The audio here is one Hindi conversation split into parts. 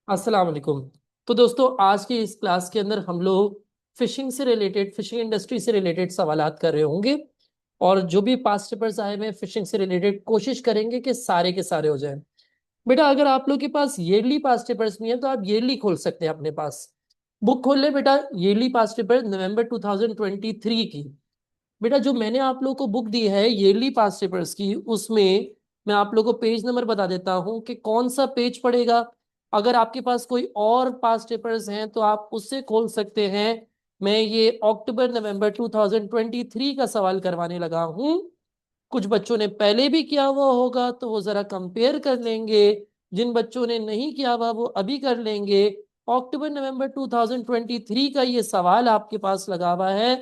अस्सलाम वालेकुम। तो दोस्तों, आज की इस क्लास के अंदर हम लोग फिशिंग इंडस्ट्री से रिलेटेड सवालात कर रहे होंगे। और जो भी पास्ट पेपर्स आए हुए हैं फिशिंग से रिलेटेड, कोशिश करेंगे कि सारे के सारे हो जाएं। बेटा, अगर आप लोग के पास ईयरली पास्ट पेपर्स नहीं है तो आप ईयरली खोल सकते हैं अपने पास। बुक खोल ले बेटा, ईयरली पास्ट पेपर नवंबर 2023 की। बेटा, जो मैंने आप लोग को बुक दी है ईयरली पास्ट पेपर्स की, उसमें मैं आप लोग को पेज नंबर बता देता हूं कि कौन सा पेज पड़ेगा। अगर आपके पास कोई और पास्ट पेपर्स हैं तो आप उससे खोल सकते हैं। मैं ये अक्टूबर नवंबर 2023 का सवाल करवाने लगा हूं। कुछ बच्चों ने पहले भी किया हुआ होगा तो वो जरा कंपेयर कर लेंगे। जिन बच्चों ने नहीं किया हुआ वो अभी कर लेंगे। अक्टूबर नवंबर 2023 का ये सवाल आपके पास लगा हुआ है।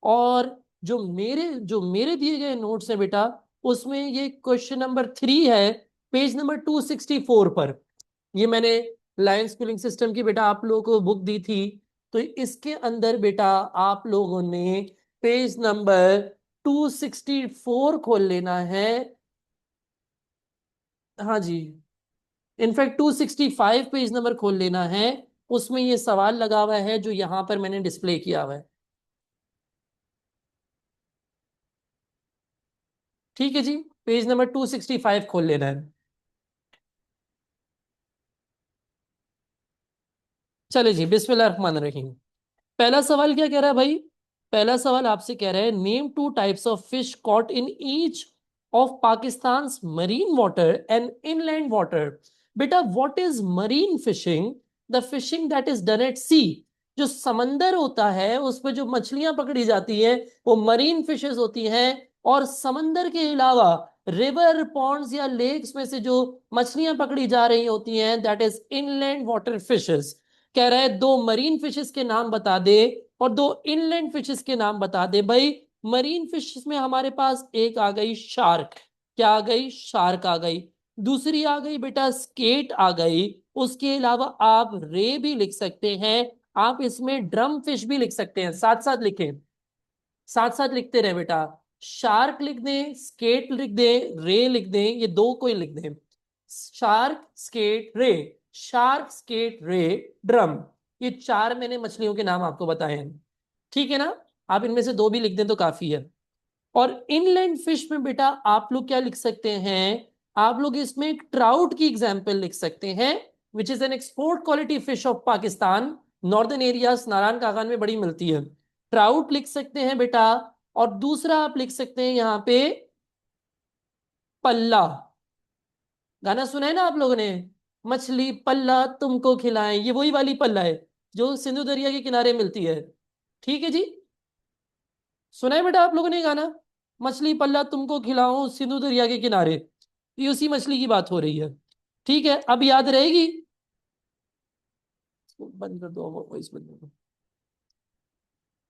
और जो मेरे दिए गए नोट्स है बेटा, उसमें ये क्वेश्चन नंबर 3 है, पेज नंबर 264 पर। ये मैंने लायन स्कूलिंग सिस्टम की बेटा आप लोगों को बुक दी थी। तो इसके अंदर बेटा आप लोगों ने पेज नंबर 264 खोल लेना है। हाँ जी, इनफैक्ट 265 पेज नंबर खोल लेना है। उसमें ये सवाल लगा हुआ है जो यहां पर मैंने डिस्प्ले किया हुआ है। ठीक है जी, पेज नंबर 265 खोल लेना है। चले जी, बिस्मिल्लाह रहमान रहीम। पहला सवाल क्या कह रहा है भाई? पहला सवाल आपसे कह रहा है, name two types of fish caught in each of Pakistan marine water and inland water. बेटा, what is marine fishing? The fishing that is done at sea. जो समंदर होता है उस पर जो मछलियां पकड़ी जाती है वो मरीन फिशेस होती हैं। और समंदर के अलावा रिवर पॉन्ड्स या लेक्स में से जो मछलियां पकड़ी जा रही होती हैं that is inland water fishes. कह रहा है दो मरीन फिशेस के नाम बता दे और दो इनलैंड फिशेस के नाम बता दे भाई। मरीन फिशेस में हमारे पास एक आ गई शार्क। क्या आ गई? शार्क आ गई। दूसरी आ गई बेटा स्केट आ गई। उसके अलावा आप रे भी लिख सकते हैं। आप इसमें ड्रम फिश भी लिख सकते हैं, साथ साथ लिखें, साथ साथ लिखते रहे बेटा। शार्क लिख दें, स्केट लिख दें, रे लिख दें, ये दो कोई लिख दें। शार्क स्केट रे, शार्क स्केट रे, ड्रम। ये चार मैंने मछलियों के नाम आपको बताए हैं। ठीक है ना? आप इनमें से दो भी लिख दें तो काफी है। और इनलैंड फिश में बेटा आप लोग क्या लिख सकते हैं? आप लोग इसमें एक ट्राउट की एग्जाम्पल लिख सकते हैं, which is an export quality fish of Pakistan. Northern areas Narayan Kaghan में बड़ी मिलती है। ट्राउट लिख सकते हैं बेटा। और दूसरा आप लिख सकते हैं यहां पे पल्ला। गाना सुना है ना आप लोगों ने? मछली पल्ला तुमको खिलाएं, ये वही वाली पल्ला है जो सिंधु दरिया के किनारे मिलती है। ठीक है जी, सुना है बेटा आप लोगों ने गाना? मछली पल्ला तुमको खिलाऊं सिंधु दरिया के किनारे। ये उसी मछली की बात हो रही है। ठीक है, अब याद रहेगी। बंद कर दो वॉइस, बंद कर दो।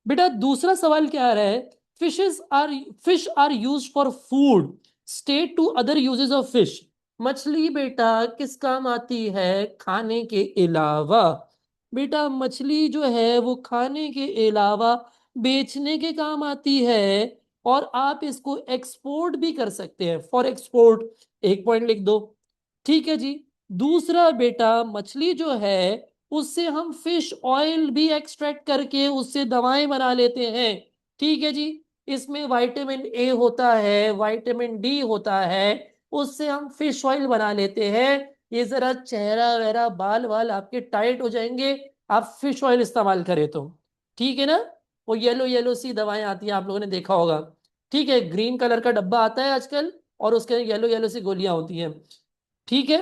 बेटा दूसरा सवाल क्या आ रहा है? Fish are use for food, state two other uses of fish. मछली बेटा किस काम आती है खाने के अलावा? बेटा मछली जो है वो खाने के अलावा बेचने के काम आती है। और आप इसको एक्सपोर्ट भी कर सकते हैं, फॉर एक्सपोर्ट। एक पॉइंट लिख दो। ठीक है जी। दूसरा बेटा मछली जो है उससे हम फिश ऑयल भी एक्सट्रैक्ट करके उससे दवाएं बना लेते हैं। ठीक है जी। इसमें विटामिन ए होता है, विटामिन डी होता है, उससे हम फिश ऑयल बना लेते हैं। ये जरा चेहरा वेहरा बाल वाल आपके टाइट हो जाएंगे आप फिश ऑयल इस्तेमाल करें तो। ठीक है ना? वो येलो येलो सी दवाएं आती हैं, आप लोगों ने देखा होगा। ठीक है, ग्रीन कलर का डब्बा आता है आजकल और उसके येलो येलो सी गोलियां होती हैं। ठीक है।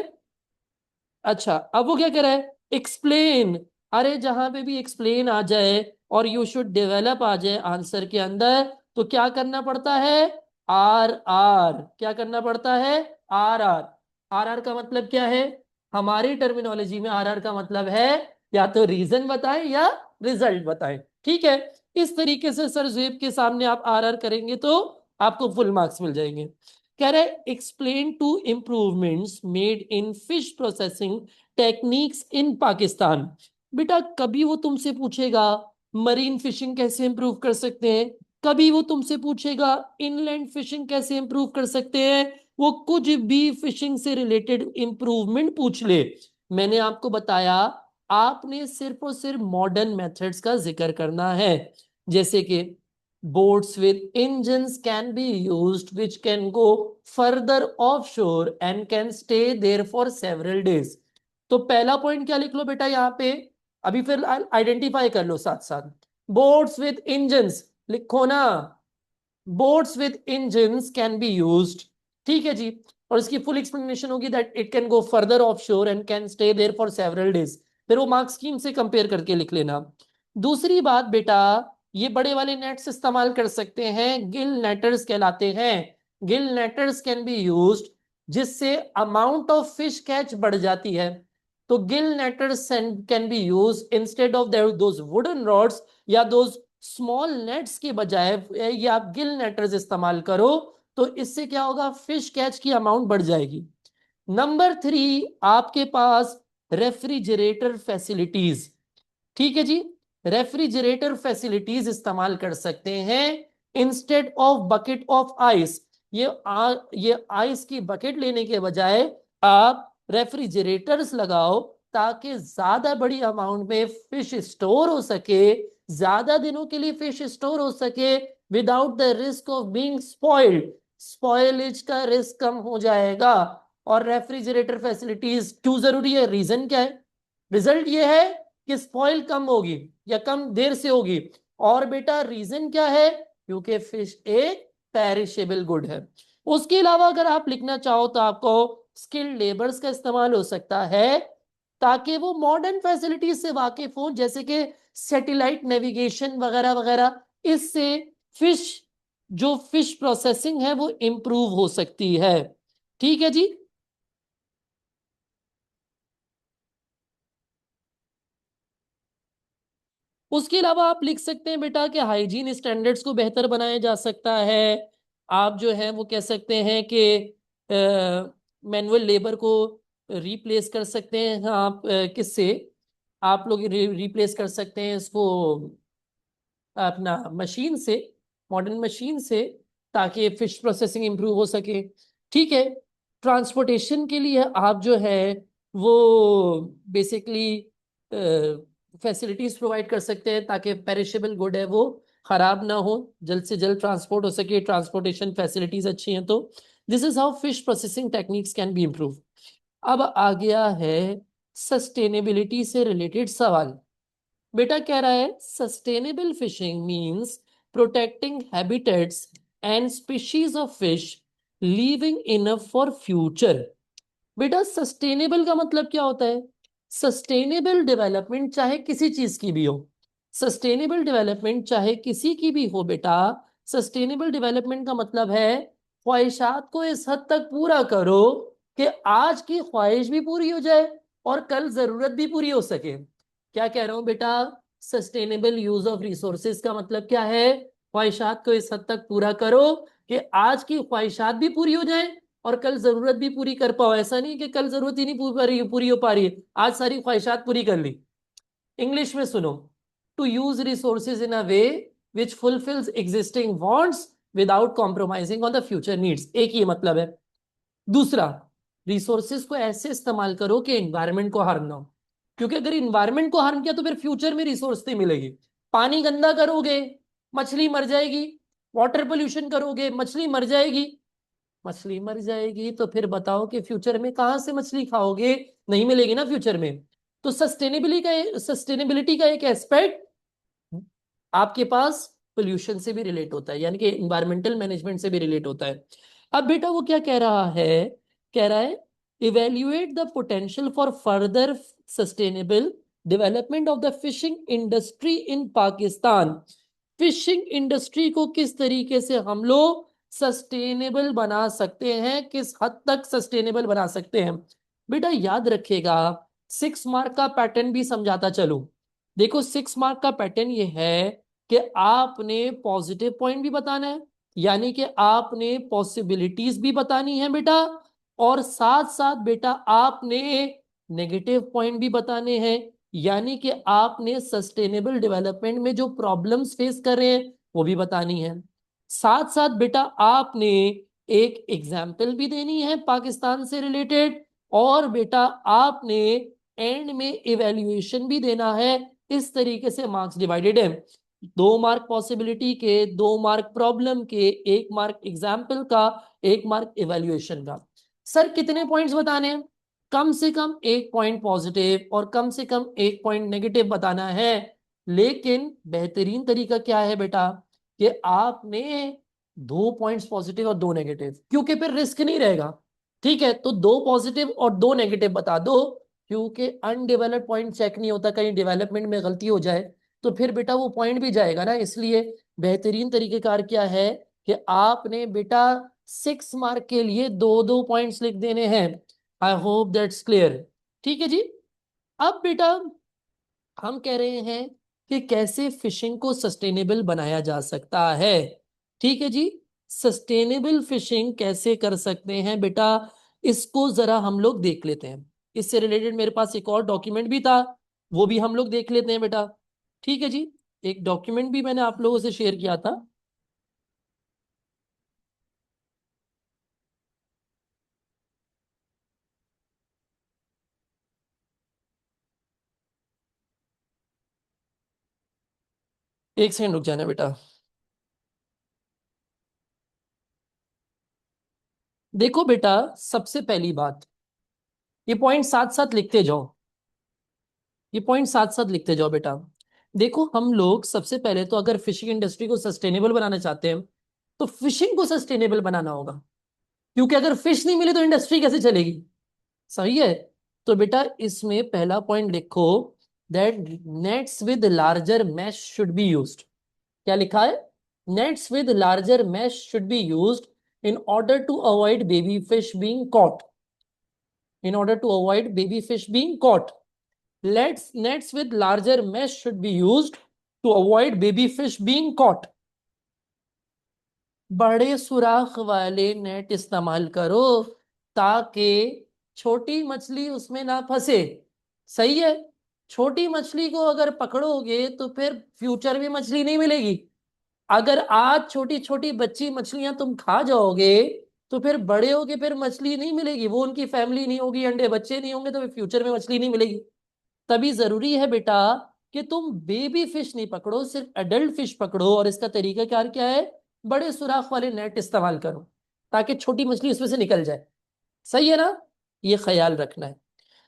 अच्छा, अब वो क्या कह रहा है? एक्सप्लेन। अरे जहां पे भी एक्सप्लेन आ जाए और यू शुड डेवलप आ जाए आंसर के अंदर तो क्या करना पड़ता है? R R. क्या करना पड़ता है? R are. आर आर का मतलब क्या है? हमारी टर्मिनोलॉजी में आर आर का मतलब है या तो रीजन बताएं या रिजल्ट बताएं। ठीक है। इस तरीके से सर जेब के सामने आप आर आर करेंगे तो आपको फुल मार्क्स मिल जाएंगे। कह रहे explain two improvements made in fish processing techniques in Pakistan. बेटा कभी वो तुमसे पूछेगा मरीन फिशिंग कैसे इंप्रूव कर सकते हैं, कभी वो तुमसे पूछेगा इनलैंड फिशिंग कैसे इंप्रूव कर सकते हैं। वो कुछ भी फिशिंग से रिलेटेड इंप्रूवमेंट पूछ ले, मैंने आपको बताया आपने सिर्फ और सिर्फ मॉडर्न मेथड्स का जिक्र करना है, जैसे कि boats with engines can be used which can go further offshore and can stay there for several days. तो पहला पॉइंट क्या लिख लो बेटा यहाँ पे, अभी फिर आइडेंटिफाई कर लो साथ साथ। बोट्स विद इंजन्स लिखो ना, boats with engines can be used, ठीक है जी। और इसकी फुल एक्सप्लेनेशन होगी that it can go further off shore and can stay there for several days. फिर वो मार्क स्कीम से कंपेयर करके लिख लेना। दूसरी बात बेटा, ये बड़े वाले नेट्स इस्तेमाल कर सकते हैं, गिल नेटर्स कहलाते हैं। Gill Netter's can be used जिससे अमाउंट ऑफ फिश कैच बढ़ जाती है। तो Gill Netter's can be use instead of those wooden rods या दोज स्मॉल नेट्स के बजाय ये आप गिल नेटर्स इस्तेमाल करो, तो इससे क्या होगा, फिश कैच की अमाउंट बढ़ जाएगी। नंबर 3, आपके पास रेफ्रिजरेटर फैसिलिटीज, ठीक है जी, रेफ्रिजरेटर फैसिलिटीज इस्तेमाल कर सकते हैं instead of bucket of ice. ये आइस की बकेट लेने के बजाय आप रेफ्रिजरेटर्स लगाओ ताकि ज्यादा बड़ी अमाउंट में फिश स्टोर हो सके, ज्यादा दिनों के लिए फिश स्टोर हो सके without the risk of being spoiled. Spoilage का रिस्क कम हो जाएगा। और रेफ्रिजरेटर फैसिलिटीज क्यों जरूरी है, रीजन क्या है, रिजल्ट ये है कि स्पॉइल कम होगी या कम देर से होगी। और बेटा रीजन क्या है, क्योंकि फिश एक पेरिशेबल गुड है। उसके अलावा अगर आप लिखना चाहो तो आपको स्किल्ड लेबर्स का इस्तेमाल हो सकता है ताकि वो मॉडर्न फैसिलिटीज से वाकिफ हो, जैसे कि सैटेलाइट नेविगेशन वगैरह वगैरह। इससे फिश जो फिश प्रोसेसिंग है वो इंप्रूव हो सकती है, ठीक है जी। उसके अलावा आप लिख सकते हैं बेटा कि हाइजीन स्टैंडर्ड्स को बेहतर बनाया जा सकता है। आप जो है वो कह सकते हैं कि मैनुअल लेबर को रिप्लेस कर सकते हैं आप किससे, आप लोग रिप्लेस कर सकते हैं इसको अपना मशीन से, मॉडर्न मशीन से, ताकि फिश प्रोसेसिंग इंप्रूव हो सके, ठीक है। ट्रांसपोर्टेशन के लिए आप जो है वो बेसिकली फैसिलिटीज प्रोवाइड कर सकते हैं ताकि पेरिशेबल गुड है वो खराब ना हो, जल्द से जल्द ट्रांसपोर्ट हो सके, ट्रांसपोर्टेशन फैसिलिटीज अच्छी हैं तो। This is how fish processing techniques can be improve. अब आ गया है सस्टेनेबिलिटी से रिलेटेड सवाल। बेटा कह रहा है sustainable fishing means protecting habitats and species of fish leaving enough for future. बेटा सस्टेनेबल का मतलब क्या होता है, सस्टेनेबल डेवलपमेंट चाहे किसी चीज की भी हो, सस्टेनेबल डेवलपमेंट चाहे किसी की भी हो बेटा, सस्टेनेबल डेवलपमेंट का मतलब है ख्वाहिशात को इस हद तक पूरा करो कि आज की ख्वाहिश भी पूरी हो जाए और कल जरूरत भी पूरी हो सके। क्या कह रहा हूं बेटा, सस्टेनेबल यूज ऑफ रिसोर्सेज का मतलब क्या है, ख्वाहिशात को इस हद तक पूरा करो कि आज की ख्वाहिशात भी पूरी हो जाए और कल जरूरत भी पूरी कर पाओ। ऐसा नहीं कि कल जरूरत ही नहीं पूरी हो पा रही है, आज सारी ख्वाहिशात पूरी कर ली। इंग्लिश में सुनो, to use resources in a way which fulfils existing wants without compromising on the future needs, एक ही मतलब है। दूसरा, रिसोर्सेज को ऐसे इस्तेमाल करो कि एनवायरमेंट को हार्म ना हो, क्योंकि अगर इन्वायरमेंट को हार्म किया तो फिर फ्यूचर में रिसोर्स नहीं मिलेगी। पानी गंदा करोगे मछली मर जाएगी, वाटर पोल्यूशन करोगे मछली मर जाएगी, मछली मर जाएगी तो फिर बताओ कि फ्यूचर में कहां से मछली खाओगे, नहीं मिलेगी ना फ्यूचर में। तो सस्टेनेबिलिटी का एक एस्पेक्ट आपके पास पोल्यूशन से भी रिलेट होता है, यानी कि इन्वायरमेंटल मैनेजमेंट से भी रिलेट होता है। अब बेटा वो क्या कह रहा है, कह रहा है evaluate the potential for further sustainable development of the fishing industry in Pakistan. Fishing industry को किस तरीके से हम लोग सस्टेनेबल बना सकते हैं, किस हद तक सस्टेनेबल बना सकते हैं। बेटा याद रखिएगा 6 मार्क का पैटर्न भी समझाता चलूं। देखो 6 मार्क का पैटर्न ये है कि आपने पॉजिटिव पॉइंट भी बताना है, यानी कि आपने पॉसिबिलिटीज भी बतानी है बेटा, और साथ साथ बेटा आपने नेगेटिव पॉइंट भी बताने हैं, यानी कि आपने सस्टेनेबल डेवलपमेंट में जो प्रॉब्लम्स फेस कर रहे हैं वो भी बतानी है। साथ साथ बेटा आपने एक एग्जाम्पल भी देनी है पाकिस्तान से रिलेटेड, और बेटा आपने एंड में इवेल्युएशन भी देना है। इस तरीके से मार्क्स डिवाइडेड है, 2 मार्क पॉसिबिलिटी के, 2 मार्क प्रॉब्लम के, 1 मार्क एग्जाम्पल का, 1 मार्क इवेल्युएशन का। सर कितने पॉइंट्स बताने हैं? कम से कम 1 पॉइंट पॉजिटिव और कम से कम 1 पॉइंट नेगेटिव बताना है। लेकिन बेहतरीन तरीका क्या है बेटा कि आपने 2 पॉइंट्स पॉजिटिव और 2 नेगेटिव, क्योंकि फिर रिस्क नहीं रहेगा। ठीक है, तो 2 पॉजिटिव और 2 नेगेटिव बता दो, क्योंकि अनडेवलप्ड पॉइंट चेक नहीं होता, कहीं डेवलपमेंट में गलती हो जाए तो फिर बेटा वो पॉइंट भी जाएगा ना। इसलिए बेहतरीन तरीकेकार क्या है कि आपने बेटा 6 मार्क के लिए 2-2 पॉइंट्स लिख देने हैं। I hope that's clear. ठीक है जी। अब बेटा हम कह रहे हैं कि कैसे फिशिंग को सस्टेनेबल बनाया जा सकता है। ठीक है जी, सस्टेनेबल फिशिंग कैसे कर सकते हैं बेटा, इसको जरा हम लोग देख लेते हैं। इससे रिलेटेड मेरे पास एक और डॉक्यूमेंट भी था, वो भी हम लोग देख लेते हैं बेटा। ठीक है जी, एक डॉक्यूमेंट भी मैंने आप लोगों से शेयर किया था। एक सेकंड रुक जाना बेटा। देखो बेटा, सबसे पहली बात, ये पॉइंट साथ साथ लिखते जाओ, ये पॉइंट साथ साथ लिखते जाओ बेटा। देखो हम लोग सबसे पहले तो अगर फिशिंग इंडस्ट्री को सस्टेनेबल बनाना चाहते हैं तो फिशिंग को सस्टेनेबल बनाना होगा, क्योंकि अगर फिश नहीं मिले तो इंडस्ट्री कैसे चलेगी। सही है। तो बेटा इसमें पहला पॉइंट लिखो that nets with larger mesh should be used. क्या लिखा है? Nets with larger mesh should be used in order to avoid baby fish being caught, in order to avoid baby fish being caught. Nets with larger mesh should be used to avoid baby fish being caught. बड़े सुराख वाले नेट इस्तेमाल करो ताकि छोटी मछली उसमें ना फंसे। सही है। छोटी मछली को अगर पकड़ोगे तो फिर फ्यूचर में मछली नहीं मिलेगी। अगर आज छोटी छोटी बच्ची मछलियां तुम खा जाओगे तो फिर बड़े होके फिर मछली नहीं मिलेगी, वो उनकी फैमिली नहीं होगी, अंडे बच्चे नहीं होंगे, तो फिर फ्यूचर में मछली नहीं मिलेगी। तभी जरूरी है बेटा कि तुम बेबी फिश नहीं पकड़ो, सिर्फ एडल्ट फिश पकड़ो। और इसका तरीका कार क्या है? बड़े सुराख वाले नेट इस्तेमाल करो ताकि छोटी मछली उसमें से निकल जाए। सही है ना? ये ख्याल रखना है।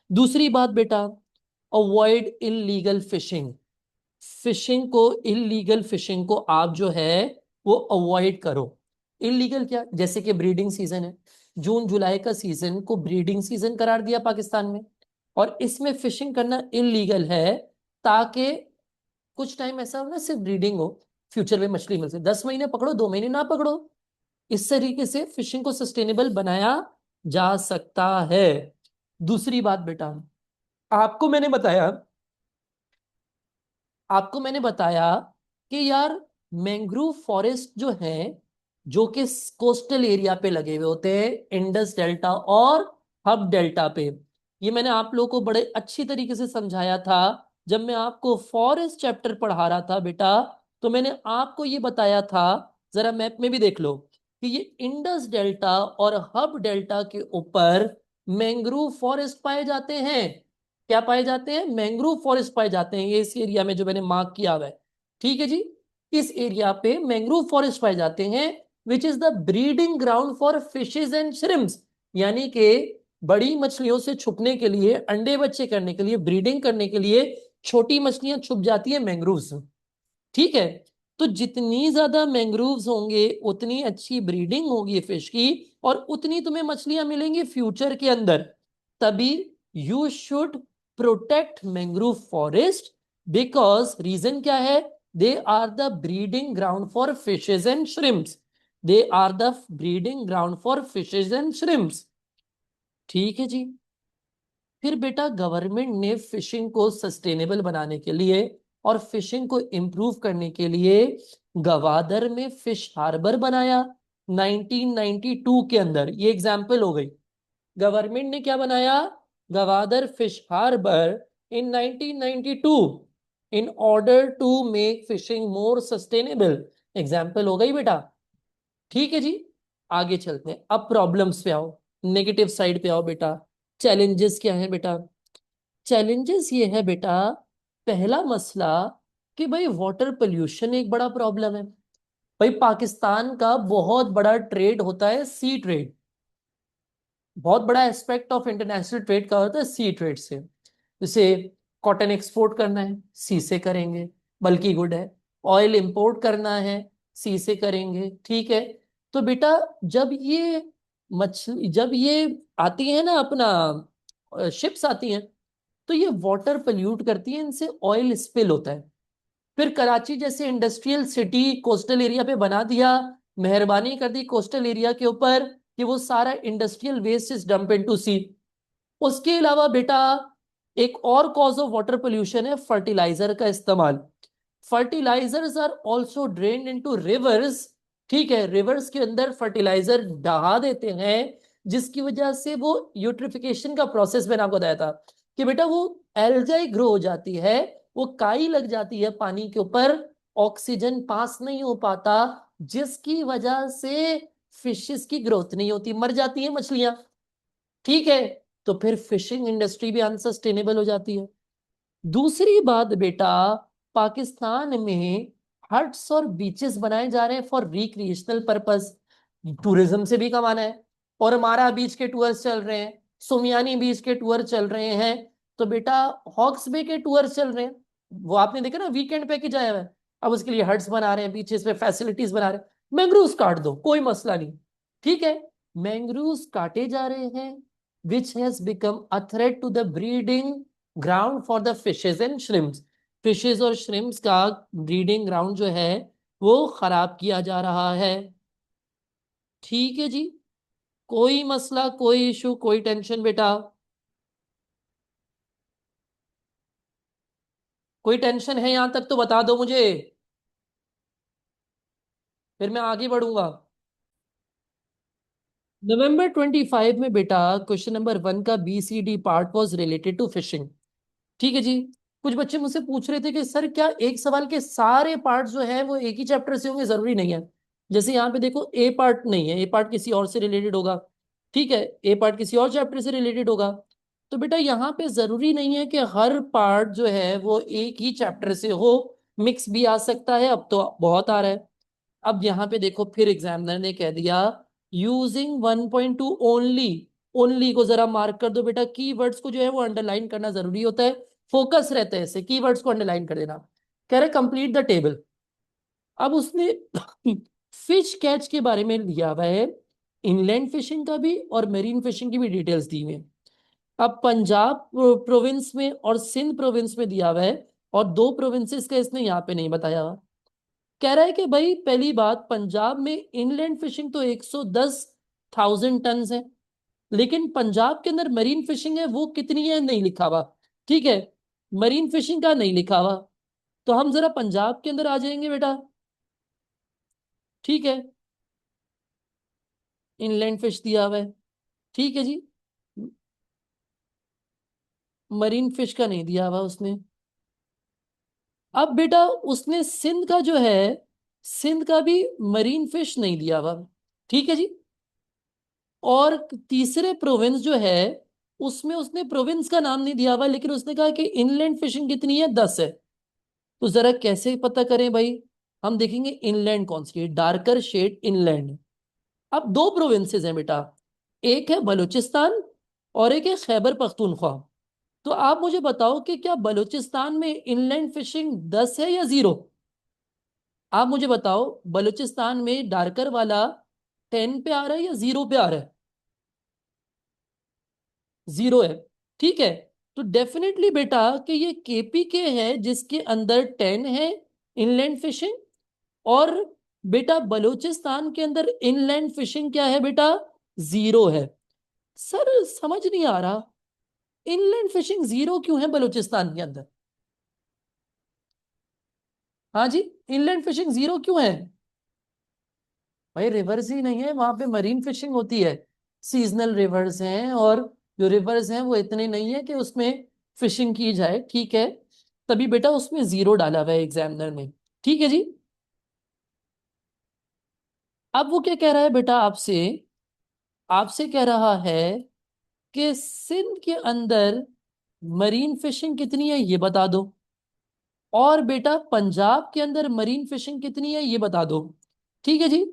दूसरी बात बेटा, अवॉइड इलीगल फिशिंग। फिशिंग को, इलीगल फिशिंग को आप जो है वो अवॉइड करो। इलीगल क्या? जैसे कि ब्रीडिंग सीजन है, जून जुलाई का सीजन को ब्रीडिंग सीजन करार दिया पाकिस्तान में, और इसमें फिशिंग करना इलीगल है ताकि कुछ टाइम ऐसा हो ना सिर्फ ब्रीडिंग हो, फ्यूचर में मछली मिल सके। 10 महीने पकड़ो, 2 महीने ना पकड़ो। इस तरीके से फिशिंग को सस्टेनेबल बनाया जा सकता है। दूसरी बात बेटा, आपको मैंने बताया आपको मैंने बताया कि यार मैंग्रोव फॉरेस्ट जो है, जो कि कोस्टल एरिया पे लगे हुए होते हैं, इंडस डेल्टा और हब डेल्टा पे। ये मैंने आप लोगों को बड़े अच्छी तरीके से समझाया था जब मैं आपको फॉरेस्ट चैप्टर पढ़ा रहा था बेटा। तो मैंने आपको ये बताया था, जरा मैप में भी देख लो, कि ये इंडस डेल्टा और हब डेल्टा के ऊपर मैंग्रोव फॉरेस्ट पाए जाते हैं। क्या पाए जाते हैं? मैंग्रोव फॉरेस्ट पाए जाते हैं, ये इस एरिया में जो मैंने मार्क किया हुआ है। ठीक है जी, इस एरिया पे मैंग्रोव फॉरेस्ट पाए जाते हैं, which is the breeding ground for fishes and shrimps. यानी कि बड़ी मछलियों से छुपने के लिए, अंडे बच्चे करने के लिए, ब्रीडिंग करने के लिए छोटी मछलियां छुप जाती है मैंग्रोव्स। ठीक है। तो जितनी ज्यादा मैंग्रोव्स होंगे उतनी अच्छी ब्रीडिंग होगी फिश की, और उतनी तुम्हें मछलियां मिलेंगी फ्यूचर के अंदर। तभी you should protect mangrove forest, because reason क्या है? They are the breeding ground for fishes and shrimps. They are the breeding ground for fishes and shrimps. ठीक है जी। फिर बेटा गवर्नमेंट ने फिशिंग को सस्टेनेबल बनाने के लिए और फिशिंग को इंप्रूव करने के लिए गवादर में फिश हार्बर बनाया 1992 के अंदर। ये एग्जाम्पल हो गई। गवर्नमेंट ने क्या बनाया? Gwadar fish harbour in 1992 in order to make fishing more sustainable. Example हो गई बेटा। ठीक है जी। आगे चलते हैं, अब प्रॉब्लम्स पे आओ, नेगेटिव साइड पे आओ बेटा। चैलेंजेस क्या है बेटा? चैलेंजेस ये है बेटा, पहला मसला कि भाई वाटर पोल्यूशन एक बड़ा प्रॉब्लम है। भाई पाकिस्तान का बहुत बड़ा ट्रेड होता है सी ट्रेड, बहुत बड़ा एस्पेक्ट ऑफ इंटरनेशनल ट्रेड का होता है सी ट्रेड से। जैसे कॉटन एक्सपोर्ट करना है, सी से करेंगे, बल्कि गुड है। ऑयल इंपोर्ट करना है, सी से करेंगे, ठीक है। तो बेटा जब ये मछली, जब ये आती है ना अपना शिप्स आती हैं, तो ये वाटर पोल्यूट करती है, इनसे ऑयल स्पिल होता है। फिर कराची जैसे इंडस्ट्रियल सिटी कोस्टल एरिया पे बना दिया, मेहरबानी कर दी कोस्टल एरिया के ऊपर कि वो सारा industrial waste is dump into sea. उसके अलावा बेटा एक और कॉज ऑफ वाटर पोल्यूशन है फर्टिलाइजर का इस्तेमाल। Fertilisers are also drained into rivers, ठीक है। रिवर्स के अंदर फर्टिलाइजर बहा देते हैं, जिसकी वजह से वो यूट्रिफिकेशन का प्रोसेस मैंने आपको बताया था कि बेटा वो एल्गाई ग्रो हो जाती है, वो काई लग जाती है पानी के ऊपर, ऑक्सीजन पास नहीं हो पाता, जिसकी वजह से फिशेस की ग्रोथ नहीं होती, मर जाती है मछलियां, ठीक है। तो फिर फिशिंग इंडस्ट्री भी अनसस्टेनेबल हो जाती है। दूसरी बात बेटा, पाकिस्तान में हट्स और बीचेस बनाए जा रहे हैं फॉर रिक्रिएशनल पर्पस, टूरिज्म से भी कमाना है। और हमारा बीच के टूर्स चल रहे हैं, सुमियानी बीच के टूर चल रहे हैं, तो बेटा हॉक्स बे के टूर चल रहे हैं। वो आपने देखा ना, वीकेंड पैकेज आया हुआ है। अब उसके लिए हट्स बना रहे हैं, बीचेस पे फैसिलिटीज बना रहे हैं। मैंग्रोव्स काट दो, कोई मसला नहीं, ठीक है। मैंग्रोव्स काटे जा रहे हैं, which has become a threat to the breeding ground for the fishes and shrimps. Fishes और श्रिम्प्स का ब्रीडिंग ग्राउंड जो है वो खराब किया जा रहा है, ठीक है जी। कोई मसला, कोई इशू, कोई टेंशन बेटा? कोई टेंशन है यहां तक तो बता दो मुझे, फिर मैं आगे बढ़ूंगा। नवंबर 25 में बेटा क्वेश्चन नंबर 1 का BCD part was related to fishing, ठीक है जी। कुछ बच्चे मुझसे पूछ रहे थे कि सर क्या एक सवाल के सारे पार्ट जो है वो एक ही चैप्टर से होंगे? जरूरी नहीं है। जैसे यहाँ पे देखो ए पार्ट नहीं है, ए पार्ट किसी और से रिलेटेड होगा, ठीक है। ए पार्ट किसी और चैप्टर से रिलेटेड होगा। तो बेटा यहाँ पे जरूरी नहीं है कि हर पार्ट जो है वो एक ही चैप्टर से हो, मिक्स भी आ सकता है, अब तो बहुत आ रहा है। अब यहाँ पे देखो फिर एग्जामिनर ने कह दिया यूजिंग 1.2 ओनली, ओनली को जरा मार्क कर दो बेटा, कीवर्ड्स को जो है वो अंडरलाइन करना जरूरी होता है, फोकस रहता है ऐसे, कीवर्ड्स को अंडरलाइन कर देना। कह रहे कंप्लीट द टेबल। अब उसने फिश कैच के बारे में लिया हुआ है, इनलैंड फिशिंग का भी और मेरीन फिशिंग की भी डिटेल्स दी हुई है। अब पंजाब प्रोविंस में और सिंध प्रोविंस में दिया हुआ है, और दो प्रोविंसेस का इसने यहाँ पे नहीं बताया हुआ। कह रहा है कि भाई पहली बात, पंजाब में इनलैंड फिशिंग तो 110,000 टन है, लेकिन पंजाब के अंदर मरीन फिशिंग है वो कितनी है नहीं लिखा हुआ, ठीक है। मरीन फिशिंग का नहीं लिखा हुआ। तो हम जरा पंजाब के अंदर आ जाएंगे बेटा, ठीक है। इनलैंड फिश दिया हुआ है, ठीक है जी। मरीन फिश का नहीं दिया हुआ उसने। अब बेटा उसने सिंध का जो है, सिंध का भी मरीन फिश नहीं दिया हुआ, ठीक है जी। और तीसरे प्रोविंस जो है उसमें उसने प्रोविंस का नाम नहीं दिया हुआ, लेकिन उसने कहा कि इनलैंड फिशिंग कितनी है, 10 है। तो जरा कैसे पता करें भाई? हम देखेंगे इनलैंड कौन सी है, डार्कर शेड इनलैंड। अब दो प्रोविंसेस हैं बेटा, एक है बलूचिस्तान और एक है खैबर पख्तूनख्वा। तो आप मुझे बताओ कि क्या बलूचिस्तान में इनलैंड फिशिंग 10 है या 0? आप मुझे बताओ बलूचिस्तान में डार्कर वाला 10 पे आ रहा है या 0 पे आ रहा है? 0 है, ठीक है। तो डेफिनेटली बेटा कि ये KPK है जिसके अंदर 10 है इनलैंड फिशिंग, और बेटा बलूचिस्तान के अंदर इनलैंड फिशिंग क्या है बेटा, 0 है। सर समझ नहीं आ रहा, इनलैंड फिशिंग 0 क्यों है बलूचिस्तान के अंदर? हाँ जी, इनलैंड फिशिंग 0 क्यों है? भाई रिवर्स ही नहीं है वहां पे, मरीन फिशिंग होती है, सीजनल रिवर्स हैं, और जो रिवर्स हैं वो इतने नहीं है कि उसमें फिशिंग की जाए, ठीक है। तभी बेटा उसमें 0 डाला हुआ है एग्जामिनर ने, ठीक है जी। अब वो क्या कह रहा है बेटा आपसे, आपसे कह रहा है कि सिंध के अंदर मरीन फिशिंग कितनी है ये बता दो, और बेटा पंजाब के अंदर मरीन फिशिंग कितनी है ये बता दो। ठीक है जी।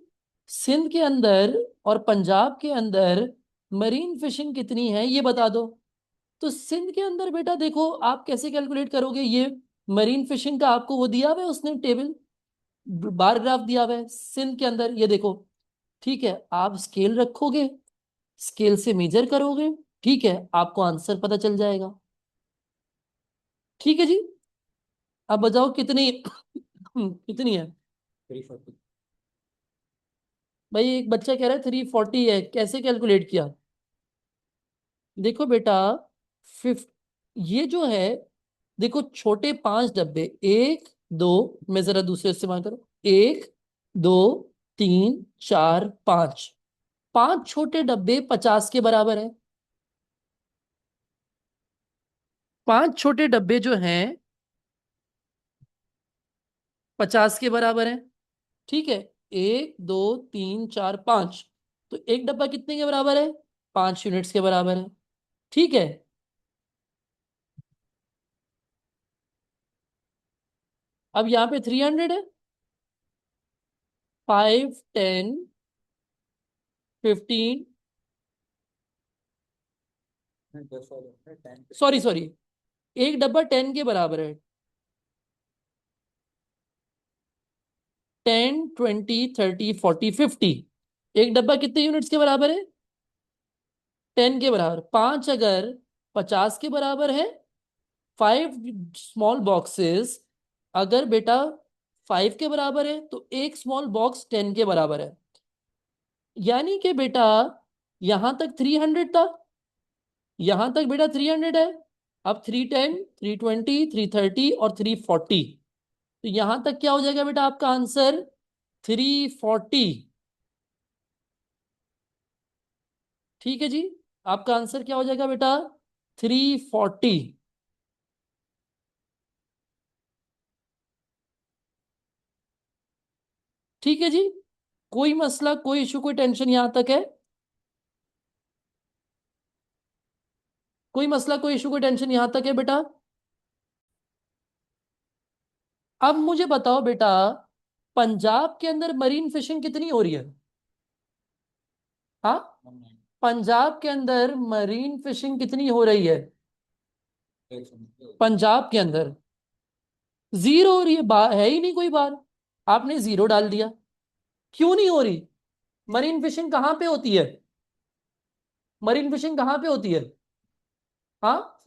सिंध के अंदर और पंजाब के अंदर मरीन फिशिंग कितनी है ये बता दो। तो सिंध के अंदर बेटा देखो आप कैसे कैलकुलेट करोगे ये, मरीन फिशिंग का आपको वो दिया हुआ है उसने टेबल, बार ग्राफ दिया हुआ है सिंध के अंदर, ये देखो। ठीक है, आप स्केल रखोगे, स्केल से मेजर करोगे, ठीक है, आपको आंसर पता चल जाएगा। ठीक है जी। अब बताओ कितनी कितनी है। भाई एक बच्चा कह रहा है 340 है, कैसे कैलकुलेट किया। देखो बेटा, फिफ्थ, ये जो है, देखो छोटे 5 डब्बे, एक दो, मैं जरा दूसरे इस्तेमाल करूं, एक दो तीन चार पांच, 5 छोटे डब्बे 50 के बराबर है। 5 छोटे डब्बे जो हैं 50 के बराबर है। ठीक है, एक दो तीन चार पांच, तो एक डब्बा कितने के बराबर है, 5 यूनिट्स के बराबर है। ठीक है, अब यहाँ पे 300 है, 5 10 15, सॉरी सॉरी, एक डब्बा 10 के बराबर है, 10 20 30 40 50, एक डब्बा कितने यूनिट्स के बराबर है, 10 के बराबर। पांच अगर 50 के बराबर है, 5 स्मॉल बॉक्सेस अगर बेटा 5 के बराबर है, तो एक स्मॉल बॉक्स 10 के बराबर है। यानी कि बेटा यहां तक 300 था, यहां तक बेटा 300 है। अब 310 320 330 और 340, तो यहां तक क्या हो जाएगा बेटा आपका आंसर, 340। ठीक है जी, आपका आंसर क्या हो जाएगा बेटा, 340। ठीक है जी, कोई मसला कोई इशू कोई टेंशन यहां तक है, कोई मसला कोई इशू कोई टेंशन यहां तक है बेटा। अब मुझे बताओ बेटा, पंजाब के अंदर मरीन फिशिंग कितनी हो रही है। हाँ, पंजाब के अंदर मरीन फिशिंग कितनी हो रही है, पंजाब के अंदर जीरो हो रही है, है ही नहीं कोई बार, आपने जीरो डाल दिया। क्यों नहीं हो रही, मरीन फिशिंग कहाँ पे होती है, मरीन फिशिंग कहाँ पे होती है। हाँ,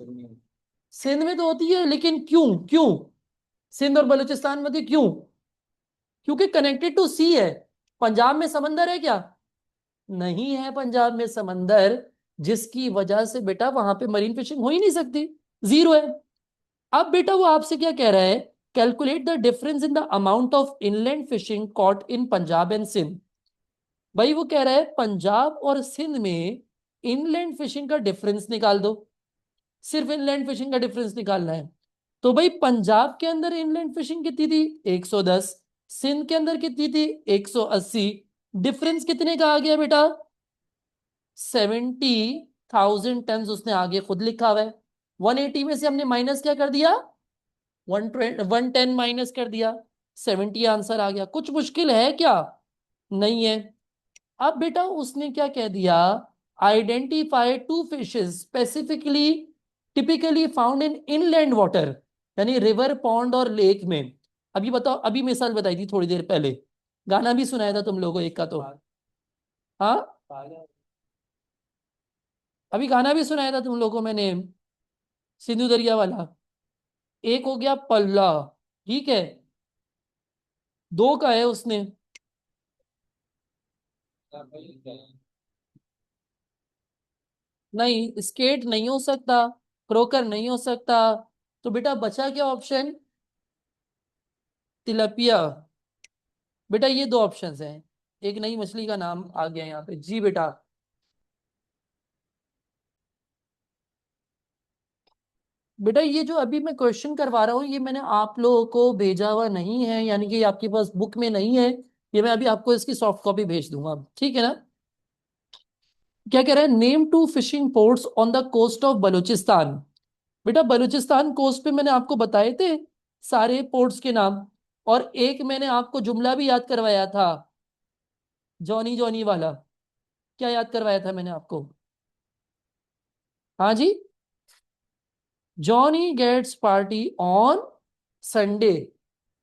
सिंध में तो होती है, लेकिन क्यों क्यों, सिंध और बलूचिस्तान में होती, क्यों, क्योंकि कनेक्टेड टू सी है। पंजाब में समंदर है क्या, नहीं है पंजाब में समंदर, जिसकी वजह से बेटा वहां पे मरीन फिशिंग हो ही नहीं सकती, जीरो है। अब बेटा वो आपसे क्या कह रहा है, calculate the difference in the amount of inland fishing caught in Punjab and Sindh. भाई वो कह रहा है पंजाब और सिंध में इनलैंड फिशिंग का डिफरेंस निकाल दो, सिर्फ इनलैंड फिशिंग का डिफरेंस निकालना है। तो भाई पंजाब के अंदर इनलैंड फिशिंग कितनी थी, 110, सिंध के अंदर कितनी थी, 180, डिफरेंस कितने का आ गया बेटा, 70,000 टन उसने आगे खुद लिखा हुआ है। 180 में से हमने माइनस क्या कर दिया, 110 माइनस कर दिया, 70 आंसर आ गया। कुछ मुश्किल है क्या, नहीं है। अब बेटा उसने क्या कह दिया, identify two fishes specifically typically found in inland water, यानी रिवर पॉन्ड और लेक में। अभी बताओ, अभी मिसाल बताई थी थोड़ी देर पहले, गाना भी सुनाया था तुम लोगों को एक का तो, हाँ, अभी गाना भी सुनाया था तुम लोगों को मैंने, सिंधु दरिया वाला। एक हो गया पल्ला, ठीक है, दो का है उसने, नहीं स्केट नहीं हो सकता, क्रोकर नहीं हो सकता, तो बेटा बचा क्या ऑप्शन, तिलपिया। बेटा ये दो ऑप्शंस हैं, एक नई मछली का नाम आ गया यहाँ पे जी बेटा। बेटा ये जो अभी मैं क्वेश्चन करवा रहा हूँ ये मैंने आप लोगों को भेजा हुआ नहीं है, यानी कि आपके पास बुक में नहीं है, ये मैं अभी आपको इसकी सॉफ्ट कॉपी भेज दूंगा, ठीक है ना। क्या कह रहा है, name two fishing ports on the coast of Balochistan. बेटा बलूचिस्तान कोस्ट पे मैंने आपको बताए थे सारे पोर्ट्स के नाम, और एक मैंने आपको जुमला भी याद करवाया था, जॉनी जॉनी वाला। क्या याद करवाया था मैंने आपको? हाँ जी, Johnny gets party on Sunday.